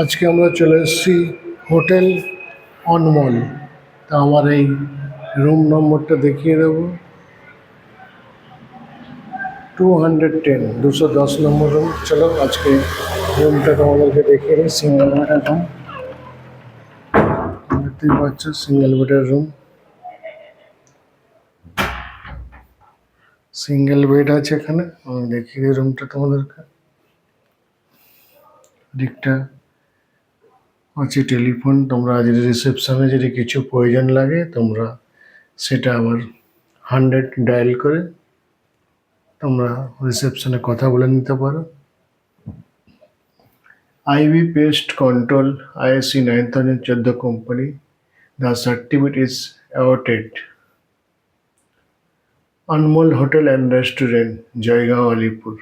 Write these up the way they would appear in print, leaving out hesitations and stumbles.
আজকে আমরা চলে এসেছি হোটেল অনমল। তা আমার এই রুম নম্বরটা দেখিয়ে দেবো, 210, 210 নম্বর রুম। চলো আজকে রুমটা তোমাদেরকে দেখিয়ে দিই। সিঙ্গেল বেডের রুম, দেখতেই পাচ্ছ, সিঙ্গেল বেডের রুম। সিঙ্গেল বেড আছে এখানে। আমি দেখিয়ে দিই রুমটা তোমাদেরকে। দিকটা আছে টেলিফোন, তোমরা যদি রিসেপশনে যদি কিছু প্রয়োজন লাগে তোমরা সেটা আবার 100 ডায়াল করে তোমরা রিসেপশনে কথা বলে নিতে পারো। IV Pest Control ISC 9014 company. The certificate is awarded. Anmol Hotel and Restaurant, Jaigaon, Alipur.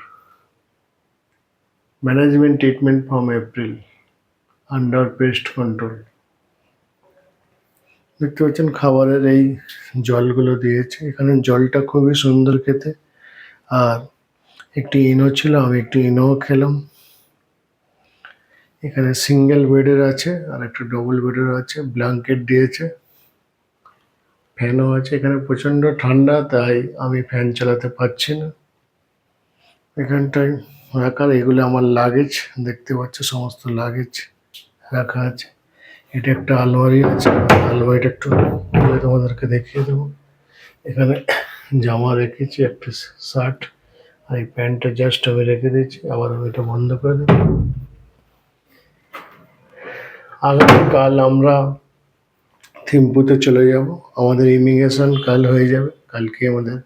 Management treatment from April under pest control. দেখতে পাচ্ছেন খাবারের এই জলগুলো দিয়েছে। এখানে জলটা খুবই সুন্দর খেতে। আর একটি ইনো ছিল, আমি একটি ইনো খেলাম। এখানে সিঙ্গেল বেডের আছে আর একটা ডবল বেডের আছে। ব্ল্যাঙ্কেট দিয়েছে, ফ্যানও আছে। এখানে প্রচণ্ড ঠান্ডা, তাই আমি ফ্যান চালাতে পারছি না। এখানটায় রাখার এগুলো আমার লাগেজ, দেখতে পাচ্ছ সমস্ত লাগেজ রাখা আছে। এটা একটা আলমারি আছে, আলমারিটা একটু খুলে তোমাদেরকে দেখিয়ে দেবো। এখানে জামা রেখেছি, একটা শার্ট আর এই প্যান্টটা জাস্ট আমি রেখে দিয়েছি। আবার আমি এটা বন্ধ করে দেবো। আগামীকাল আমরা থিম্পুতে চলে যাব। আমাদের ইমিগ্রেশন কাল হয়ে যাবে, কালকে আমাদের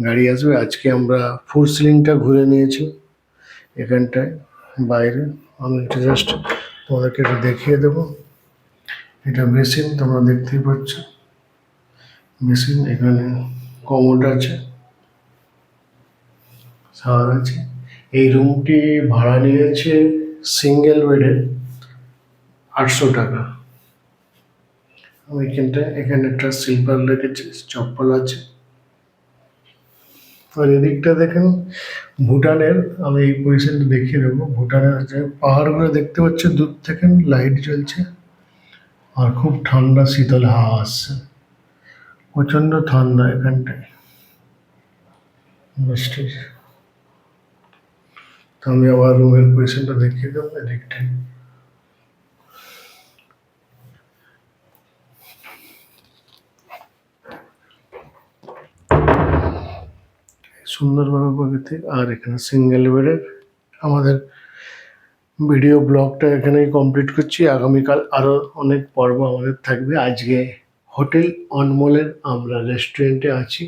গাড়ি আসবে। আজকে আমরা ফুড সিলিংটা ঘুরে নিয়েছি এখানটায় বাইরে। আমি এটা জাস্ট তোমাদেরকে এটা দেখিয়ে দেবো। এটা মেশিন, তোমরা দেখতেই পাচ্ছ মেশিন। এখানে কমোড আছে, শাওয়ার আছে। এই রুমটি ভাড়া নিয়েছে সিঙ্গেল বেডের 800 টাকা। এখানে একটা স্লিপার রেখেছি, চপ্পল আছে। আর এদিকটা দেখেন ভুটানের, আমি এই পজিশনটা দেখিয়ে দেবো। ভুটানের যে পাহাড়গুলো দেখতে পাচ্ছি দূর থেকে, লাইট জ্বলছে আর খুব ঠান্ডা শীতল হাওয়া আসছে। প্রচণ্ড ঠান্ডা এখানটায় বৃষ্টির। তো আমি আবার রুমের পজিশনটা দেখিয়ে দেবো এদিকটায়। সুন্দরভাবে প্রকৃতি। আর এখানে সিঙ্গেল বেডের আমাদের ভিডিও ব্লগটা এখানেই কমপ্লিট করছি। আগামীকাল আরও অনেক পর্ব আমাদের থাকবে। আজকে হোটেল অনমলের আমরা রেস্টুরেন্টে আছি।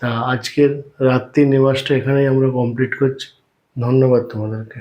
তা আজকের রাত্রি নিবাসটা এখানেই আমরা কমপ্লিট করছি। ধন্যবাদ তোমাদেরকে।